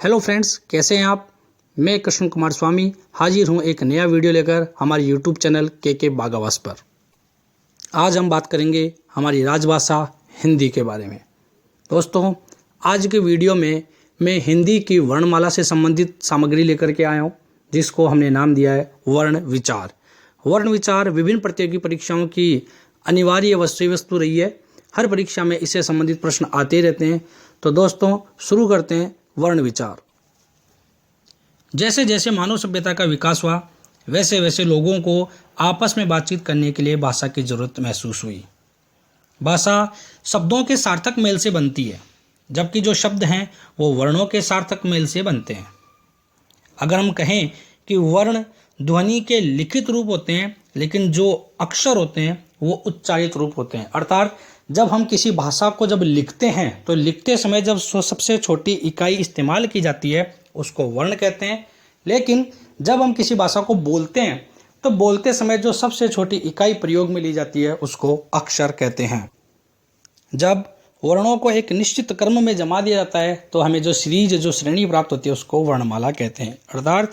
Hello friends, कैसे हैं आप। मैं कृष्ण कुमार स्वामी हाजिर हूं एक नया वीडियो लेकर हमारे यूट्यूब चैनल के बागावास पर। आज हम बात करेंगे हमारी राजभाषा हिंदी के बारे में। दोस्तों, आज के वीडियो में मैं हिंदी की वर्णमाला से संबंधित सामग्री लेकर के आया हूं, जिसको हमने नाम दिया है वर्ण विचार। वर्ण विचार विभिन्न प्रतियोगी परीक्षाओं की अनिवार्य विषय वस्तु रही है। हर परीक्षा में इससे संबंधित प्रश्न आते रहते हैं। तो दोस्तों, शुरू करते हैं वर्ण विचार। जैसे जैसे मानव सभ्यता का विकास हुआ, वैसे वैसे लोगों को आपस में बातचीत करने के लिए भाषा की जरूरत महसूस हुई। भाषा शब्दों के सार्थक मेल से बनती है, जबकि जो शब्द हैं वो वर्णों के सार्थक मेल से बनते हैं। अगर हम कहें कि वर्ण ध्वनि के लिखित रूप होते हैं, लेकिन जो अक्षर होते हैं वो उच्चारित रूप होते हैं। अर्थात जब हम किसी भाषा को जब लिखते हैं तो लिखते समय जब सबसे छोटी इकाई इस्तेमाल की जाती है उसको वर्ण कहते हैं। लेकिन जब हम किसी भाषा को बोलते हैं तो बोलते समय जो सबसे छोटी इकाई प्रयोग में ली जाती है उसको अक्षर कहते हैं। जब वर्णों को एक निश्चित क्रम में जमा दिया जाता है तो हमें जो श्रेणी प्राप्त होती है उसको वर्णमाला कहते हैं। अर्थात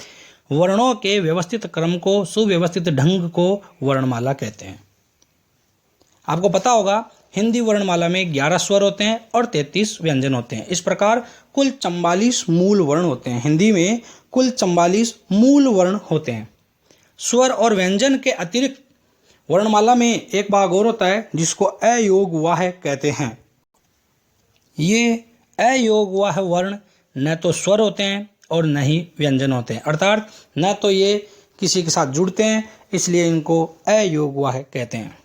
वर्णों के व्यवस्थित क्रम को, सुव्यवस्थित ढंग को वर्णमाला कहते हैं। आपको पता होगा हिंदी वर्णमाला में 11 स्वर होते हैं और 33 व्यंजन होते हैं। इस प्रकार कुल 44 मूल वर्ण होते हैं। हिंदी में कुल 44 मूल वर्ण होते हैं। स्वर और व्यंजन के अतिरिक्त वर्णमाला में एक भाग और होता है जिसको अयोगवाह कहते हैं। ये अयोगवाह वर्ण न तो स्वर होते हैं और न ही व्यंजन होते हैं। अर्थात न तो ये किसी के साथ जुड़ते हैं, इसलिए इनको अयोगवाह कहते हैं।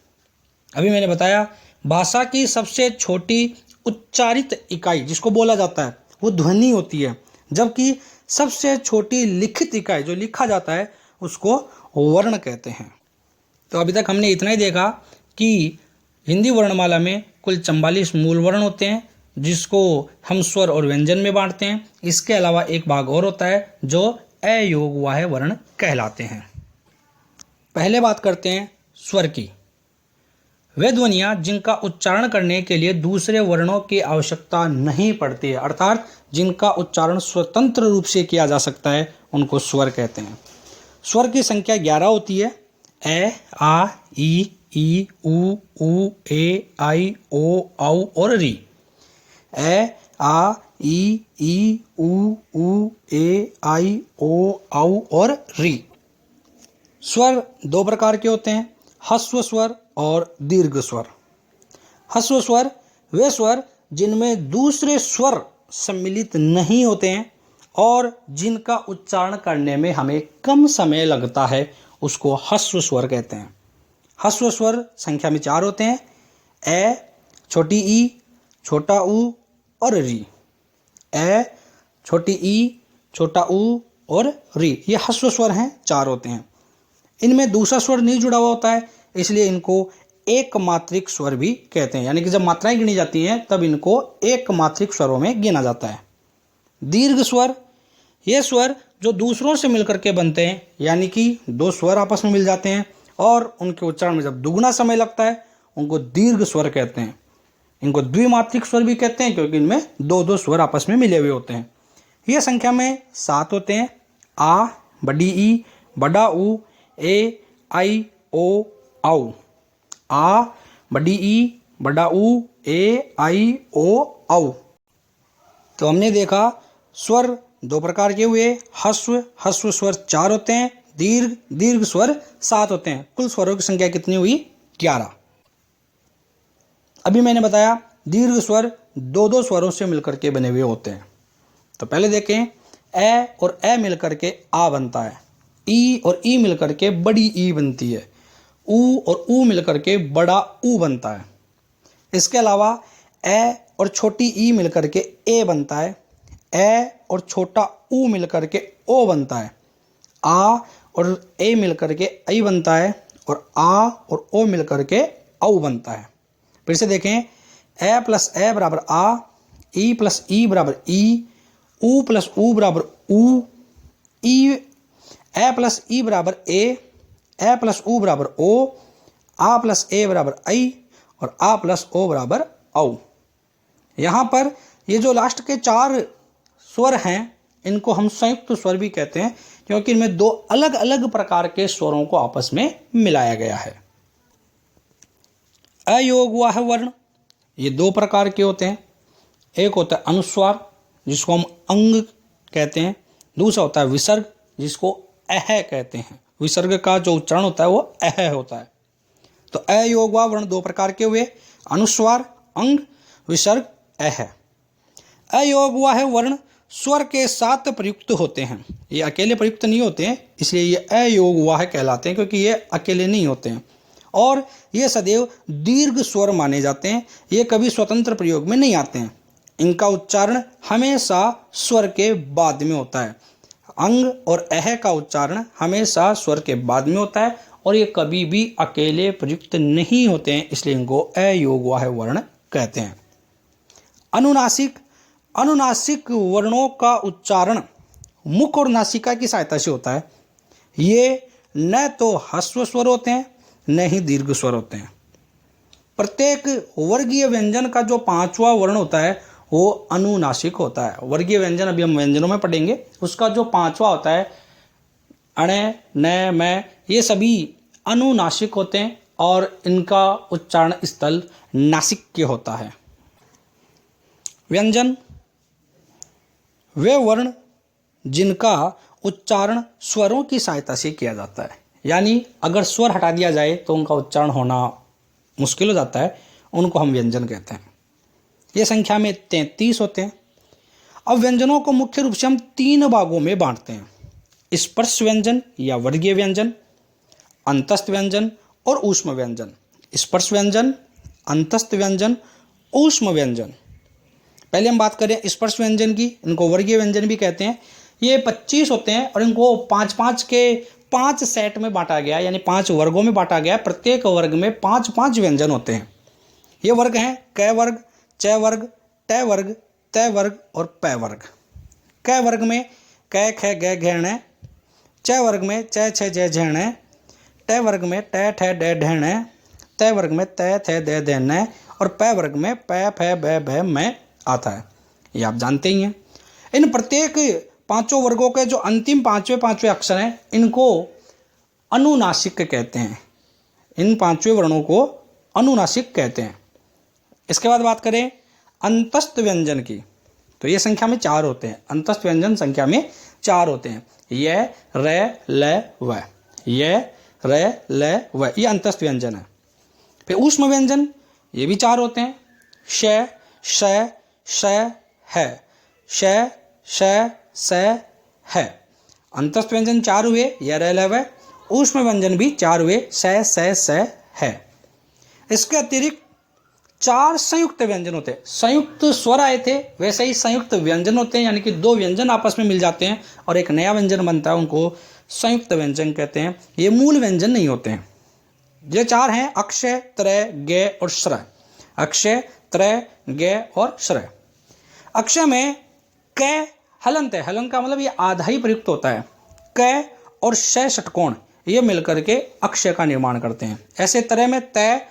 अभी मैंने बताया भाषा की सबसे छोटी उच्चारित इकाई जिसको बोला जाता है वो ध्वनि होती है, जबकि सबसे छोटी लिखित इकाई जो लिखा जाता है उसको वर्ण कहते हैं। तो अभी तक हमने इतना ही देखा कि हिंदी वर्णमाला में कुल 44 मूल वर्ण होते हैं, जिसको हम स्वर और व्यंजन में बांटते हैं। इसके अलावा एक भाग और होता है जो अयोगवाह वर्ण कहलाते हैं। पहले बात करते हैं स्वर की। वे ध्वनियाँ जिनका उच्चारण करने के लिए दूसरे वर्णों की आवश्यकता नहीं पड़ती है, अर्थात जिनका उच्चारण स्वतंत्र रूप से किया जा सकता है, उनको स्वर कहते हैं। स्वर की संख्या 11 होती है। ए, आ, ई, उ, ए, आई, ओ, औ और री। ए, आ, ई, उ, ए, आई, ओ, औ और री। स्वर दो प्रकार के होते हैं, ह्रस्व स्वर और दीर्घ स्वर। ह्रस्व स्वर वे स्वर जिनमें दूसरे स्वर सम्मिलित नहीं होते हैं और जिनका उच्चारण करने में हमें कम समय लगता है, उसको ह्रस्व स्वर कहते हैं। ह्रस्व स्वर संख्या में 4 होते हैं। ए, छोटी ई, छोटा ऊ और री। ए, छोटी ई, छोटा ऊ और री, ये ह्रस्व स्वर हैं, 4 होते हैं। इनमें दूसरा स्वर नहीं जुड़ा हुआ होता है, इसलिए इनको एक मात्रिक स्वर भी कहते हैं। यानी कि जब मात्राएं गिनी जाती हैं तब इनको एक मात्रिक स्वरों में गिना जाता है। दीर्घ स्वर ये स्वर जो दूसरों से मिलकर के बनते हैं, यानी कि दो स्वर आपस में मिल जाते हैं और उनके उच्चारण में जब दुगना समय लगता है, उनको दीर्घ स्वर कहते हैं। इनको द्विमात्रिक स्वर भी कहते हैं क्योंकि इनमें दो दो स्वर आपस में मिले हुए होते हैं। ये संख्या में 7 होते हैं। आ, बड़ी ई, बड़ा ऊ, ए, आई, ओ, औ। आ, बड़ी ई, बड़ा ऊ, ए, आई, ओ, औ। तो हमने देखा स्वर दो प्रकार के हुए, ह्रस्व स्वर 4 होते हैं, दीर्घ स्वर 7 होते हैं। कुल स्वरों की संख्या कितनी हुई? 11। अभी मैंने बताया दीर्घ स्वर दो दो स्वरों से मिलकर के बने हुए होते हैं। तो पहले देखें, ए और ए मिलकर के आ बनता है। ई और ई मिलकर के बड़ी ई बनती है। ऊ और ऊ मिलकर के बड़ा ऊ बनता है। इसके अलावा ए और छोटी ई मिलकर के ए बनता है। ए और छोटा ऊ मिलकर के ओ बनता है। आ और ए मिलकर के आई बनता है और आ और ओ मिलकर के औ बनता है। फिर से देखें, ए प्लस ए बराबर आ, ई प्लस ई बराबर ई, ऊ प्लस ऊ बराबर ऊ, ई, ए प्लस ई बराबर ए प्लस ऊ बराबर ओ, आ प्लस ए बराबर आई और आ प्लस ओ बराबर औ। यहाँ पर ये जो लास्ट के 4 स्वर हैं इनको हम संयुक्त स्वर भी कहते हैं, क्योंकि इनमें दो अलग अलग प्रकार के स्वरों को आपस में मिलाया गया है। अयोगवाह वर्ण ये दो प्रकार के होते हैं। एक होता है अनुस्वार, जिसको हम अंग कहते हैं। दूसरा होता है विसर्ग, जिसको अह कहते हैं। विसर्ग का जो उच्चारण होता है वो अह होता है। तो अयोगवाह वर्ण दो प्रकार के हुए, अनुस्वार, अंग, विसर्ग, अह। अयोगवाह वर्ण स्वर के साथ प्रयुक्त होते हैं। ये अकेले प्रयुक्त नहीं होते हैं, इसलिए ये अयोगवाह कहलाते हैं, क्योंकि ये अकेले नहीं होते हैं। और ये सदैव दीर्घ स्वर माने जाते हैं। ये कभी स्वतंत्र प्रयोग में नहीं आते हैं। इनका उच्चारण हमेशा स्वर के बाद में होता है। अंग और अह का उच्चारण हमेशा स्वर के बाद में होता है, और ये कभी भी अकेले प्रयुक्त नहीं होते हैं, इसलिए इनको अयोगवाह वर्ण कहते हैं। अनुनासिक अनुनासिक वर्णों का उच्चारण मुख और नासिका की सहायता से होता है। ये न तो ह्रस्व स्वर होते हैं, न ही दीर्घ स्वर होते हैं। प्रत्येक वर्गीय व्यंजन का जो पांचवा वर्ण होता है वो अनुनासिक होता है। वर्गीय व्यंजन अभी हम व्यंजनों में पढ़ेंगे। उसका जो पांचवा होता है अण, न, म, ये सभी अनुनासिक होते हैं, और इनका उच्चारण स्थल नासिक्य होता है। व्यंजन वे वर्ण जिनका उच्चारण स्वरों की सहायता से किया जाता है, यानी अगर स्वर हटा दिया जाए तो उनका उच्चारण होना मुश्किल हो जाता है, उनको हम व्यंजन कहते हैं। ये संख्या में 33 होते हैं। अब व्यंजनों को मुख्य रूप से हम 3 भागों में बांटते हैं: स्पर्श व्यंजन या वर्गीय व्यंजन, अंतस्थ व्यंजन और ऊष्म व्यंजन। स्पर्श व्यंजन, अंतस्थ व्यंजन, ऊष्म व्यंजन। पहले हम बात करें स्पर्श व्यंजन की। इनको वर्गीय व्यंजन भी कहते हैं। ये 25 होते हैं, और इनको 5-5 के 5 सेट में बांटा गया, यानी 5 वर्गों में बांटा गया। प्रत्येक वर्ग में 5-5 व्यंजन होते हैं। ये वर्ग हैं क वर्ग, च वर्ग, ट वर्ग, त वर्ग और प वर्ग। क वर्ग में क, ख, ग, घ, ण। च वर्ग में च, छ, ज, झ, ण। ट वर्ग में ट, ठ, ड, ढ, ण। त वर्ग में त, थ, द, ध, न। और प वर्ग में प, फ, ब, भ, म आता है। ये आप जानते ही हैं। इन प्रत्येक 5 वर्गों के जो अंतिम पांचवें अक्षर हैं, इनको अनुनासिक कहते हैं। इन 5 वर्णों को अनुनासिक कहते हैं। इसके बाद बात करें अंतस्थ व्यंजन की, तो ये संख्या में 4 होते हैं। अंतस्थ व्यंजन संख्या में 4 होते हैं। य, र, ल, व। य, र, ल, व, ये अंतस्थ व्यंजन है। फिर ऊष्म व्यंजन, ये भी 4 होते हैं। श, श, श, है। श, श, स, है। अंतस्थ व्यंजन 4 हुए, य, र, ल, व। ऊष्म व्यंजन भी 4 हुए, स, स, है। इसके अतिरिक्त 4 संयुक्त व्यंजन होते हैं। संयुक्त स्वर आए थे, वैसे ही संयुक्त व्यंजन होते हैं, यानी कि 2 व्यंजन आपस में मिल जाते हैं और एक नया व्यंजन बनता है, उनको संयुक्त व्यंजन कहते हैं। ये मूल व्यंजन नहीं होते हैं। ये 4 हैं: अक्षय, त्रय, ग और श्रय। अक्षय, त्रय, ग और श्रय। अक्षय में क हलंत है। हलंत का मतलब ये आधा ही प्रयुक्त होता है। क और श षटकोण ये मिलकर के अक्षय का निर्माण करते हैं। ऐसे त्रय में तय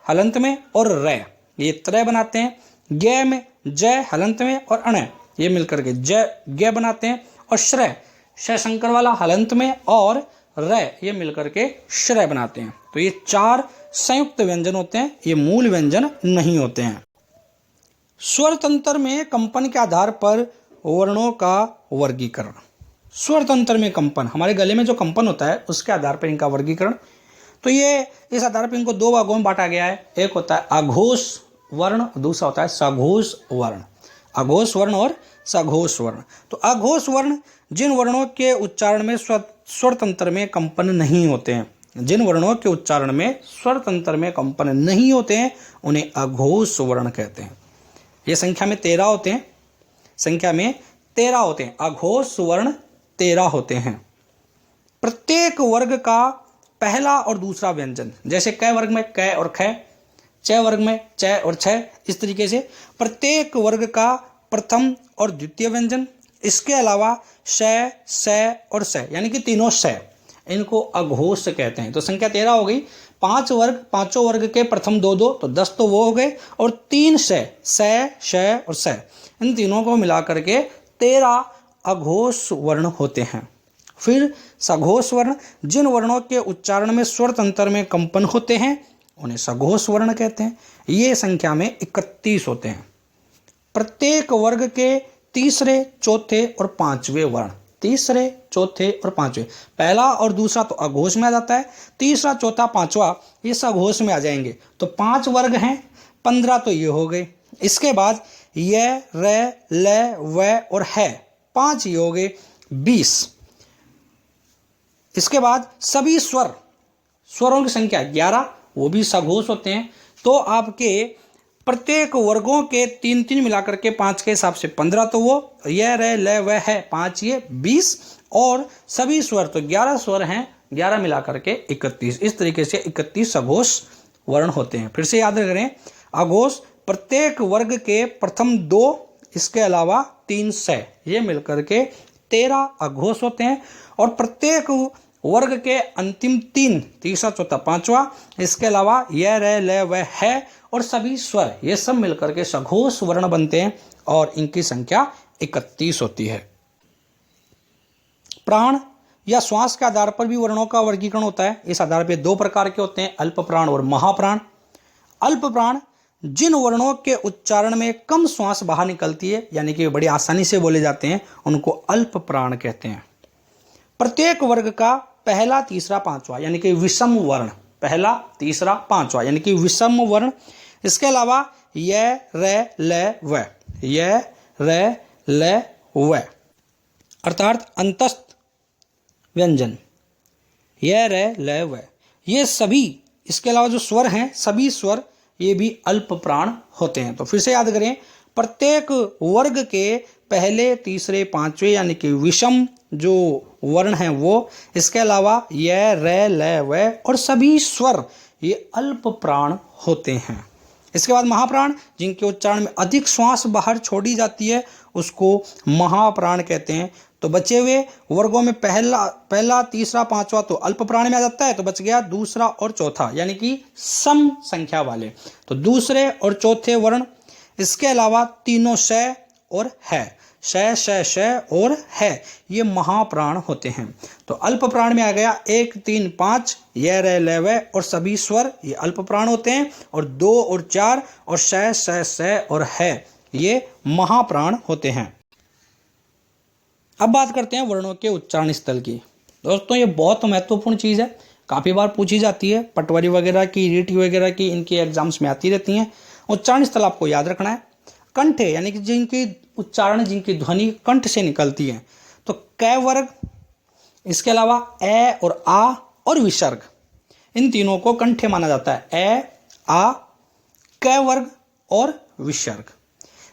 हलंत में और र ये त्रय बनाते हैं। ग में जय हलंत में और अण ये मिलकर के जय ग बनाते हैं। और श्रय श शंकर वाला हलंत में और र ये मिलकर के श्रय बनाते हैं। तो ये 4 संयुक्त व्यंजन होते हैं, ये मूल व्यंजन नहीं होते हैं। स्वर तंत्र में कंपन के आधार पर वर्णों का वर्गीकरण। स्वर तंत्र में कंपन, हमारे गले में जो कंपन होता है उसके आधार पर इनका वर्गीकरण। तो ये इस आधार पर इनको 2 भागों में बांटा गया है। एक होता है अघोष वर्ण, दूसरा होता है सघोष वर्ण। अघोष वर्ण और सघोष वर्ण। तो अघोष वर्ण जिन वर्णों के उच्चारण में स्वर तंत्र में कंपन नहीं होते हैं, जिन वर्णों के उच्चारण में स्वर तंत्र में कंपन नहीं होते हैं, उन्हें अघोष वर्ण कहते हैं। ये संख्या में 13 होते हैं। संख्या में 13 होते हैं। अघोष वर्ण 13 होते हैं। प्रत्येक वर्ग का पहला और दूसरा व्यंजन, जैसे क वर्ग में क और ख, च वर्ग में च और छ, इस तरीके से प्रत्येक वर्ग का प्रथम और द्वितीय व्यंजन। इसके अलावा श, स और स यानी कि तीनों स, इनको अघोष कहते हैं। तो संख्या 13 हो गई। 5 वर्ग, पांचों वर्ग के प्रथम 2-2 तो 10 तो वो हो गए, और 3 स, श और स, इन तीनों को मिलाकर के 13 अघोष वर्ण होते हैं। फिर सघोष वर्ण, जिन वर्णों के उच्चारण में स्वर तंत्र में कंपन होते हैं उन्हें सघोष वर्ण कहते हैं। ये संख्या में 31 होते हैं। प्रत्येक वर्ग के तीसरे, चौथे और पांचवें वर्ण, तीसरे, चौथे और पांचवें, पहला और दूसरा तो अघोष में आ जाता है, तीसरा, चौथा, पांचवा ये सघोष में आ जाएंगे। तो 5 वर्ग हैं, 15 तो ये हो गए। इसके बाद य, र, ल, व और है, 5 ये हो गए, 20। इसके बाद सभी स्वरों की संख्या 11, वो भी सघोष होते हैं। तो आपके प्रत्येक वर्गों के 3 मिलाकर के 5 के हिसाब से 15, तो वो य, र, ल, व, है, 5 ये 20, और सभी स्वर तो 11 स्वर हैं, 11 मिलाकर के 31। इस तरीके से 31 सघोष वर्ण होते हैं। फिर से याद करें, अघोष प्रत्येक वर्ग के प्रथम 2, इसके अलावा 3 स, ये मिलकर के 13 अघोष होते हैं। और प्रत्येक वर्ग के अंतिम 3, तीसरा, चौथा, पांचवा, इसके अलावा य, र, ल, व, है और सभी स्वर, ये सब मिलकर के सघोष वर्ण बनते हैं और इनकी संख्या 31 होती है। प्राण या श्वास के आधार पर भी वर्णों का वर्गीकरण होता है। इस आधार पर 2 प्रकार के होते हैं, अल्प प्राण और महाप्राण। अल्प प्राण जिन वर्णों के उच्चारण में कम श्वास बाहर निकलती है, यानी कि बड़ी आसानी से बोले जाते हैं, उनको अल्प प्राण कहते हैं। प्रत्येक वर्ग का पहला, तीसरा, पांचवा यानी कि विषम वर्ण, पहला, तीसरा, पांचवा यानी कि विषम वर्ण। इसके अलावा य, र, ल, व, य, र, ल, व अर्थात अंतस्थ व्यंजन, य, र, ल, व, ये सभी, इसके अलावा जो स्वर हैं, सभी स्वर ये भी अल्प प्राण होते हैं। तो फिर से याद करें, प्रत्येक वर्ग के पहले, तीसरे, पांचवें यानी कि विषम जो वर्ण हैं वो, इसके अलावा य, र, ल, व और सभी स्वर ये अल्प प्राण होते हैं। इसके बाद महाप्राण, जिनके उच्चारण में अधिक श्वास बाहर छोड़ी जाती है, उसको महाप्राण कहते हैं। तो बचे हुए वर्गों में पहला, तीसरा, पांचवा तो अल्प प्राण में आ जाता है, तो बच गया दूसरा और चौथा यानी कि सम संख्या वाले, तो दूसरे और चौथे वर्ण। इसके अलावा तीनों श और है, श, श, श और है, ये महाप्राण होते हैं। तो अल्प प्राण में आ गया 1, 3, 5 य, र, ल, व और सभी स्वर, ये अल्प प्राण होते हैं। और 2 और 4 और श, श, श और है, ये महाप्राण होते हैं। अब बात करते हैं वर्णों के उच्चारण स्थल की। दोस्तों, ये बहुत महत्वपूर्ण चीज़ है, काफ़ी बार पूछी जाती है, पटवारी वगैरह की, रीट वगैरह की, इनके एग्जाम्स में आती रहती हैं। उच्चारण स्थल आपको याद रखना है। कंठ है, यानी कि जिनकी उच्चारण, जिनकी ध्वनि कंठ से निकलती है, तो क वर्ग, इसके अलावा ए और आ और विसर्ग, इन तीनों को कंठे माना जाता है। ए, आ, क वर्ग और विसर्ग।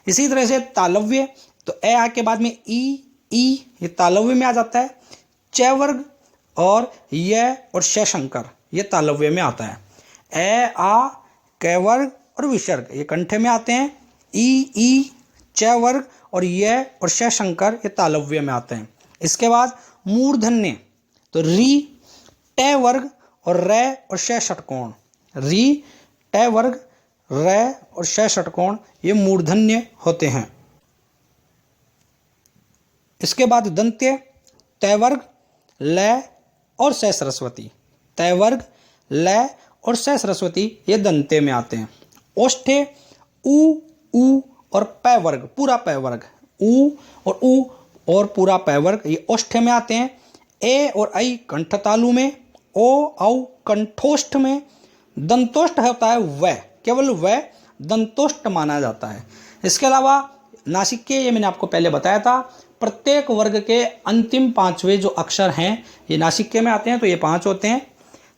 इसी तरह से तालव्य, तो ए, आ के बाद में ई, ये तालव्य में आ जाता है। च वर्ग और य और श शंकर, ये तालव्य में आता है। ए, आ, क वर्ग और विसर्ग ये कंठे में आते हैं। ई, च वर्ग और य और श शंकर ये तालव्य में आते हैं। इसके बाद मूर्धन्य, तो री, ट वर्ग और र और श षटकोण, री, ट वर्ग, र और श षटकोण ये मूर्धन्य होते हैं। इसके बाद दंत्य, त वर्ग, ल और स सरस्वती, त वर्ग, ल और स सरस्वती ये दंते में आते हैं। ओष्ठे, उ और प वर्ग, पूरा प वर्ग, उ और पूरा प वर्ग ये ओष्ठे में आते हैं। ए और ऐ कंठ तालु में, ओ, औ कंठोष्ठ में। दंतोष्ठ होता है व, केवल व दंतोष्ठ माना जाता है। इसके अलावा नासिके, ये मैंने आपको पहले बताया था, प्रत्येक वर्ग के अंतिम 5वें जो अक्षर हैं ये नासिके में आते हैं, तो ये 5 होते हैं।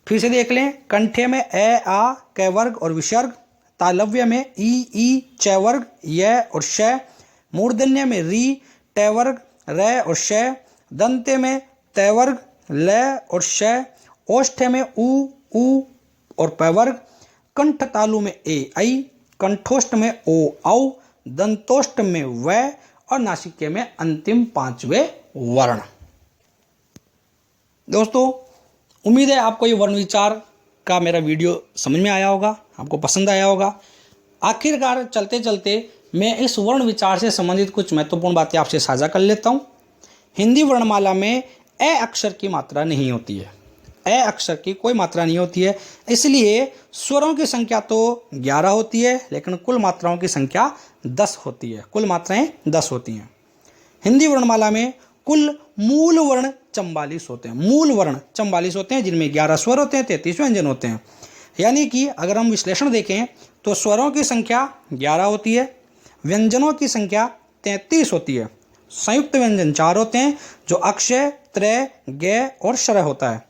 फिर से देख लें, कंठे में ए, आ, क वर्ग और विसर्ग, तालव्य में ई, च वर्ग, य और श, मूर्धन्य में री, ट वर्ग, र और श, दंते में त वर्ग, ल और श, ओष्ठे में उ और प वर्ग, कंठ तालु में ए, ऐ, कंठोष्ठ में ओ, औ, दंतोष्ठ में व और नासिके में अंतिम 5वें वर्ण। दोस्तों, उम्मीद है आपको ये वर्ण विचार का मेरा वीडियो समझ में आया होगा, आपको पसंद आया होगा। आखिरकार चलते चलते मैं इस वर्ण विचार से संबंधित कुछ महत्वपूर्ण बातें आपसे साझा कर लेता हूँ। हिंदी वर्णमाला में ए अक्षर की मात्रा नहीं होती है, ए अक्षर की कोई मात्रा नहीं होती है, इसलिए स्वरों की संख्या तो 11 होती है लेकिन कुल मात्राओं की संख्या 10 होती है, कुल मात्राएं 10 होती हैं। हिंदी वर्णमाला में कुल मूल वर्ण 44 होते हैं, मूल वर्ण 44 होते हैं, जिनमें 11 स्वर होते हैं, 33 व्यंजन होते हैं। यानी कि अगर हम विश्लेषण देखें तो स्वरों की संख्या 11 होती है, व्यंजनों की संख्या 33 होती है, संयुक्त व्यंजन 4 होते हैं जो अक्षय, त्रय, ग और शर होता है।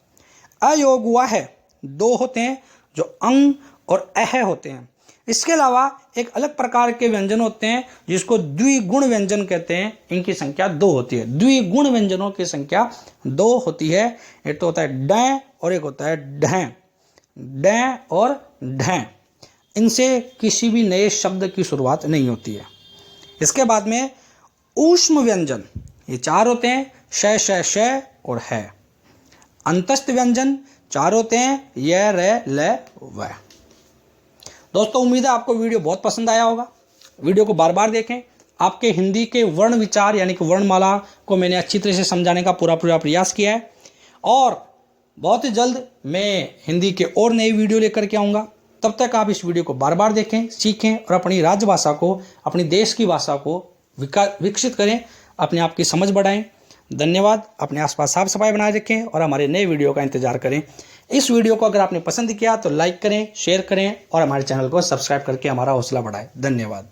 अयोग व है 2 होते हैं जो अंग और अह होते हैं। इसके अलावा एक अलग प्रकार के व्यंजन होते हैं जिसको द्विगुण व्यंजन कहते हैं, इनकी संख्या 2 होती है। द्विगुण व्यंजनों की संख्या 2 होती है। एक तो होता है ड और एक होता है ढ, ड और ढ। इनसे किसी भी नए शब्द की शुरुआत नहीं होती है। इसके बाद में ऊष्म व्यंजन, ये 4 होते हैं, श श श और है। अंतस्थ व्यंजन 4 होते हैं, य र ल व। दोस्तों उम्मीद है आपको वीडियो बहुत पसंद आया होगा। वीडियो को बार बार देखें। आपके हिंदी के वर्ण विचार यानी कि वर्णमाला को मैंने अच्छी तरह से समझाने का पूरा प्रयास किया है और बहुत ही जल्द मैं हिंदी के और नई वीडियो लेकर के आऊँगा। तब तक आप इस वीडियो को बार बार देखें, सीखें और अपनी राजभाषा को, अपनी देश की भाषा को विकसित करें, अपने आप की समझ बढ़ाएं। धन्यवाद। अपने आसपास साफ सफाई बनाए रखें और हमारे नए वीडियो का इंतजार करें। इस वीडियो को अगर आपने पसंद किया तो लाइक करें, शेयर करें और हमारे चैनल को सब्सक्राइब करके हमारा हौसला बढ़ाएं। धन्यवाद।